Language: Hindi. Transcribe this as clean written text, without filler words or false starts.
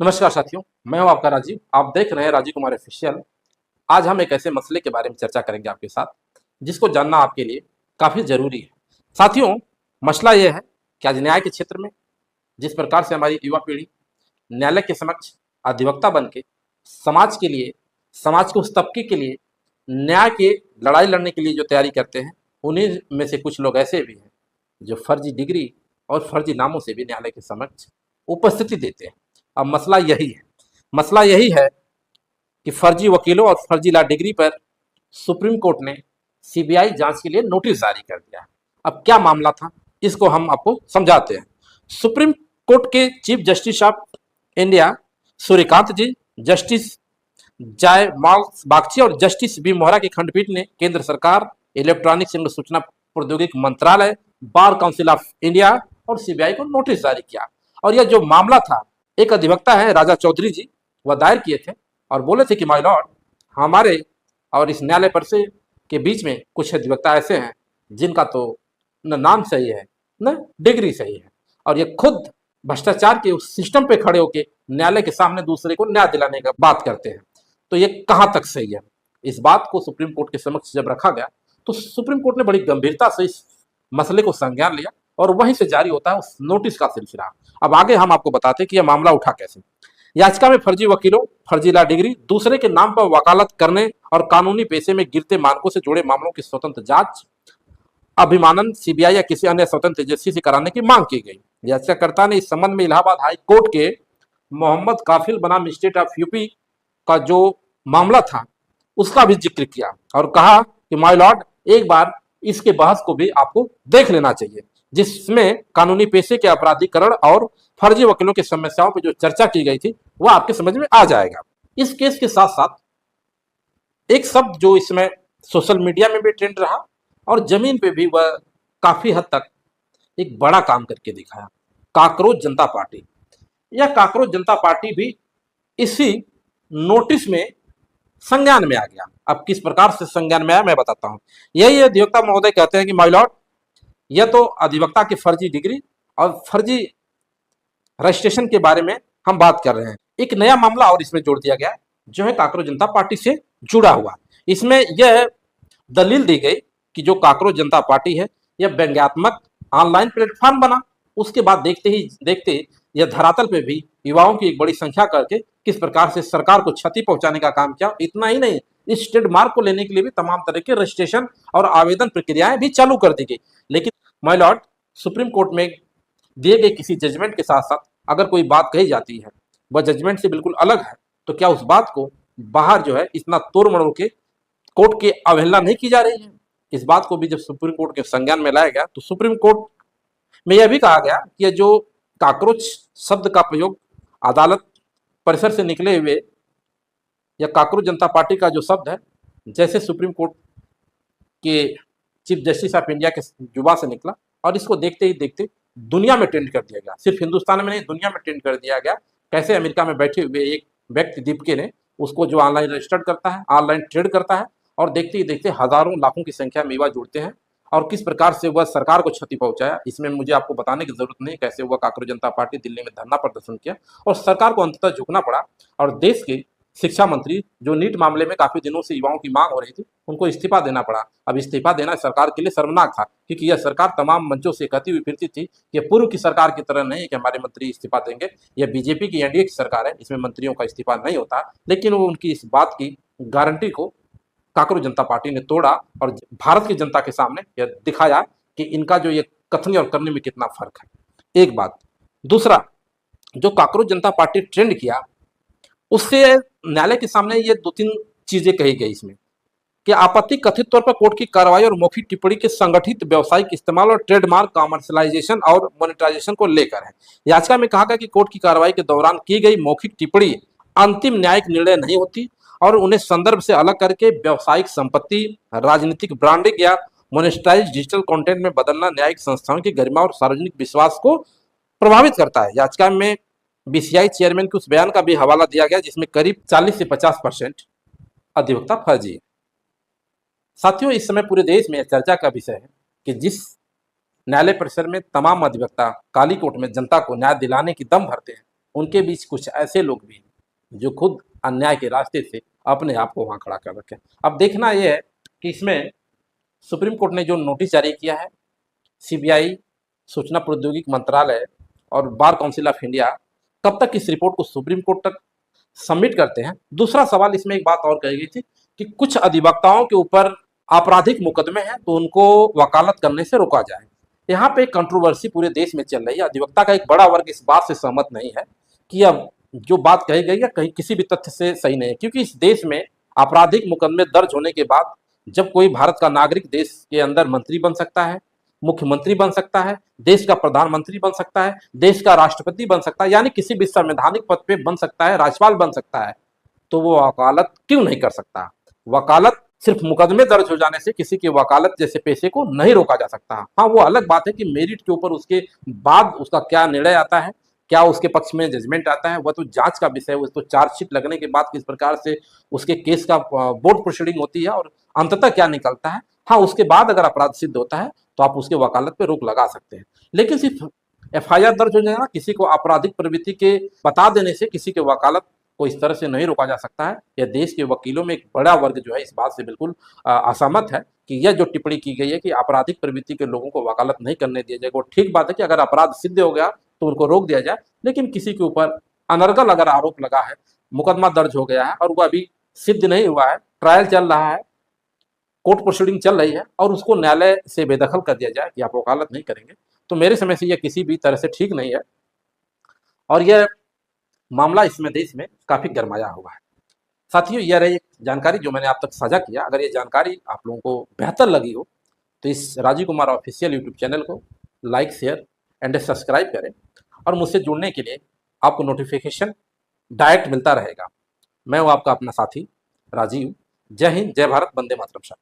नमस्कार साथियों, मैं हूं आपका राजीव। आप देख रहे हैं राजीव कुमार ऑफिशियल। आज हम एक ऐसे मसले के बारे में चर्चा करेंगे आपके साथ, जिसको जानना आपके लिए काफ़ी ज़रूरी है। साथियों, मसला ये है कि आज न्याय के क्षेत्र में जिस प्रकार से हमारी युवा पीढ़ी न्यायालय के समक्ष अधिवक्ता बन के समाज के लिए, समाज के उस तबके के लिए न्याय की लड़ाई लड़ने के लिए जो तैयारी करते हैं, उन्हीं में से कुछ लोग ऐसे भी हैं जो फर्जी डिग्री और फर्जी नामों से भी न्यायालय के समक्ष उपस्थिति देते हैं। अब मसला यही है कि फर्जी वकीलों और फर्जी लॉ डिग्री पर सुप्रीम कोर्ट ने सीबीआई जांच के लिए नोटिस जारी कर दिया। अब क्या मामला था, इसको हम आपको समझाते हैं। सुप्रीम कोर्ट के Chief Justice of India Suryakant ji, Justice Joymalya Bagchi और जस्टिस बी मोहरा की खंडपीठ ने केंद्र सरकार, इलेक्ट्रॉनिक्स एवं सूचना प्रौद्योगिकी मंत्रालय, बार काउंसिल ऑफ इंडिया और सीबीआई को नोटिस जारी किया। और यह जो मामला था, एक अधिवक्ता है राजा चौधरी जी, वह दायर किए थे और बोले थे कि माय लॉर्ड, हमारे और इस न्यायालय परिसर के बीच में कुछ अधिवक्ता ऐसे हैं जिनका तो न नाम सही है न डिग्री सही है, और ये खुद भ्रष्टाचार के उस सिस्टम पे खड़े होकर न्यायालय के सामने दूसरे को न्याय दिलाने का बात करते हैं। तो ये कहाँ तक सही है? इस बात को सुप्रीम कोर्ट के समक्ष जब रखा गया तो सुप्रीम कोर्ट ने बड़ी गंभीरता से इस मसले को संज्ञान लिया और वहीं से जारी होता है उस नोटिस का सिलसिला। अब आगे हम आपको बताते हैं कि यह मामला उठा कैसे। याचिका में फर्जी वकीलों, फर्जी लॉ डिग्री, दूसरे के नाम पर वकालत करने और कानूनी पेशे में गिरते मानकों से जुड़े मामलों की स्वतंत्र जांच अभिमानन सीबीआई या किसी अन्य स्वतंत्र एजेंसी से कराने की मांग की गई। याचिकाकर्ता ने इस संबंध में इलाहाबाद हाई कोर्ट के मोहम्मद काफिल बनाम स्टेट ऑफ यूपी का जो मामला था उसका भी जिक्र किया और कहा कि माय लॉर्ड, एक बार इसके बहस को भी आपको देख लेना चाहिए, जिसमें कानूनी पेशे के अपराधीकरण और फर्जी वकीलों की समस्याओं पर जो चर्चा की गई थी वह आपके समझ में आ जाएगा। इस केस के साथ साथ एक शब्द जो इसमें सोशल मीडिया में भी ट्रेंड रहा और जमीन पे भी वह काफी हद तक एक बड़ा काम करके दिखाया, काकरोच जनता पार्टी। यह काकरोच जनता पार्टी भी इसी नोटिस में संज्ञान में आ गया। अब किस प्रकार से संज्ञान में आया मैं बताता हूं। यही अधिवक्ता महोदय कहते हैं कि माय लॉर्ड, यह तो अधिवक्ता की फर्जी डिग्री और फर्जी रजिस्ट्रेशन के बारे में हम बात कर रहे हैं। एक नया मामला और इसमें जोड़ दिया गया जो है काकरोच जनता पार्टी से जुड़ा हुआ। इसमें यह दलील दी गई कि जो काकरोच जनता पार्टी है यह व्यंग्यात्मक ऑनलाइन प्लेटफॉर्म बना, उसके बाद देखते ही देखते यह धरातल पे भी युवाओं की एक बड़ी संख्या करके किस प्रकार से सरकार को क्षति पहुंचाने का काम किया। इतना ही नहीं, इस ट्रेडमार्क को लेने के लिए भी तमाम तरह के रजिस्ट्रेशन और आवेदन प्रक्रियाएं भी चालू कर दी गई। लेकिन माय लॉर्ड, सुप्रीम कोर्ट में दिए गए किसी जजमेंट के साथ साथ अगर कोई बात कही जाती है वह जजमेंट से बिल्कुल अलग है, तो क्या उस बात को बाहर जो है इतना तोड़ मरोड़ के कोर्ट की अवहेलना नहीं की जा रही है? इस बात को भी जब सुप्रीम कोर्ट के संज्ञान में लाया गया तो सुप्रीम कोर्ट में यह भी कहा गया कि जो काकरोच शब्द का प्रयोग अदालत परिसर से निकले हुए या काकरोच जनता पार्टी का जो शब्द है, जैसे सुप्रीम कोर्ट के चीफ जस्टिस ऑफ इंडिया के जुबा से निकला और इसको देखते ही देखते दुनिया में ट्रेंड कर दिया गया। सिर्फ हिंदुस्तान में नहीं, दुनिया में ट्रेंड कर दिया गया। कैसे अमेरिका में बैठे हुए एक व्यक्ति दीपके ने उसको जो ऑनलाइन रजिस्टर्ड करता है, ऑनलाइन ट्रेड करता है और देखते ही देखते हजारों लाखों की संख्या में युवा जुड़ते हैं और किस प्रकार से वह सरकार को क्षति पहुंचाया, इसमें मुझे आपको बताने की जरूरत नहीं कैसे हुआ काकरोच जनता पार्टी दिल्ली में धरना प्रदर्शन किया और सरकार को अंततः झुकना पड़ा और देश के शिक्षा मंत्री जो नीट मामले में काफी दिनों से युवाओं की मांग हो रही थी उनको इस्तीफा देना पड़ा। अब इस्तीफा देना सरकार के लिए शर्मनाक था, क्योंकि यह सरकार तमाम मंचों से कहती हुई फिरती थी कि पूर्व की सरकार की तरह नहीं कि हमारे मंत्री इस्तीफा देंगे। यह बीजेपी की एनडीए की सरकार है, इसमें मंत्रियों का इस्तीफा नहीं होता। लेकिन वो उनकी इस बात की गारंटी को काकरोच जनता पार्टी ने तोड़ा और भारत की जनता के सामने यह दिखाया कि इनका जो ये कथनी और करने में कितना फर्क है। एक बात। दूसरा, जो काकरोच जनता पार्टी ट्रेंड किया उससे न्यायालय के सामने ये दो तीन चीजें कही गई इसमें कि आपत्ति कथित तौर पर कोर्ट की कार्रवाई और मौखिक टिप्पणी के संगठित व्यावसायिक इस्तेमाल और ट्रेडमार्क कॉमर्शलाइजेशन और मोनेटाइजेशन को लेकर है। याचिका में कहा गया कि कोर्ट की कार्रवाई के दौरान की गई मौखिक टिप्पणी अंतिम न्यायिक निर्णय नहीं होती और उन्हें संदर्भ से अलग करके व्यावसायिक संपत्ति, राजनीतिक ब्रांडिंग या मोनेटाइज डिजिटल कंटेंट में बदलना न्यायिक संस्थाओं की गरिमा और सार्वजनिक विश्वास को प्रभावित करता है। याचिका में बीसीआई चेयरमैन के उस बयान का भी हवाला दिया गया जिसमें करीब 40 से 50% अधिवक्ता फर्जी है। साथियों, इस समय पूरे देश में चर्चा का विषय है कि जिस न्यायालय परिसर में तमाम अधिवक्ता काली कोर्ट में जनता को न्याय दिलाने की दम भरते हैं, उनके बीच कुछ ऐसे लोग भी हैं जो खुद अन्याय के रास्ते से अपने आप को वहां खड़ा कर रखे हैं। अब देखना यह है कि इसमें सुप्रीम कोर्ट ने जो नोटिस जारी किया है, सीबीआई, सूचना प्रौद्योगिकी मंत्रालय और बार काउंसिल ऑफ इंडिया कब तक इस रिपोर्ट को सुप्रीम कोर्ट तक सबमिट करते हैं। दूसरा सवाल इसमें एक बात और कही गई थी कि कुछ अधिवक्ताओं के ऊपर आपराधिक मुकदमे हैं तो उनको वकालत करने से रोका जाए। यहाँ पे एक कंट्रोवर्सी पूरे देश में चल रही है। अधिवक्ता का एक बड़ा वर्ग इस बात से सहमत नहीं है कि अब जो बात कही गई है कहीं किसी भी तथ्य से सही नहीं है, क्योंकि इस देश में आपराधिक मुकदमे दर्ज होने के बाद जब कोई भारत का नागरिक देश के अंदर मंत्री बन सकता है, मुख्यमंत्री बन सकता है, देश का प्रधानमंत्री बन सकता है, देश का राष्ट्रपति बन सकता है, यानी किसी भी संवैधानिक पद पे बन सकता है, राज्यपाल बन सकता है, तो वो वकालत क्यों नहीं कर सकता। वकालत सिर्फ मुकदमे दर्ज हो जाने से किसी की वकालत जैसे पेशे को नहीं रोका जा सकता। हाँ, वो अलग बात है कि मेरिट के ऊपर उसके बाद उसका क्या निर्णय आता है, क्या उसके पक्ष में जजमेंट आता है, वह तो जांच का विषय है। वो तो चार्जशीट लगने के बाद किस प्रकार से उसके केस का बोर्ड प्रोसीडिंग होती है और अंततः क्या निकलता है। हाँ, उसके बाद अगर अपराध सिद्ध होता है तो आप उसके वकालत पे रोक लगा सकते हैं, लेकिन सिर्फ एफआईआर दर्ज हो जाना, किसी को आपराधिक प्रवृत्ति के बता देने से किसी के वकालत को इस तरह से नहीं रोका जा सकता है। यह देश के वकीलों में एक बड़ा वर्ग जो है इस बात से बिल्कुल असहमत है कि यह जो टिप्पणी की गई है कि आपराधिक प्रवृत्ति के लोगों को वकालत नहीं करने दिया जाएगा। वो ठीक बात है कि अगर अपराध सिद्ध हो गया तो उनको रोक दिया जाए, लेकिन किसी के ऊपर अनर्गल अगर आरोप लगा है, मुकदमा दर्ज हो गया है और वह अभी सिद्ध नहीं हुआ है, ट्रायल चल रहा है, कोर्ट प्रोसीडिंग चल रही है और उसको न्यायालय से बेदखल कर दिया जाए कि आप वकालत नहीं करेंगे, तो मेरे समय से यह किसी भी तरह से ठीक नहीं है और यह मामला इसमें देश में काफी गरमाया हुआ है। साथियों, यह रही एक जानकारी जो मैंने आप तक साझा किया। अगर ये जानकारी आप लोगों को बेहतर लगी हो तो इस Rajiv Kumar official YouTube channel को लाइक, शेयर एंड सब्सक्राइब करें और मुझसे जुड़ने के लिए आपको नोटिफिकेशन डायरेक्ट मिलता रहेगा। मैं हूँ आपका अपना साथी राजीव। जय हिंद, जय भारत, वंदे मातरम साथियों।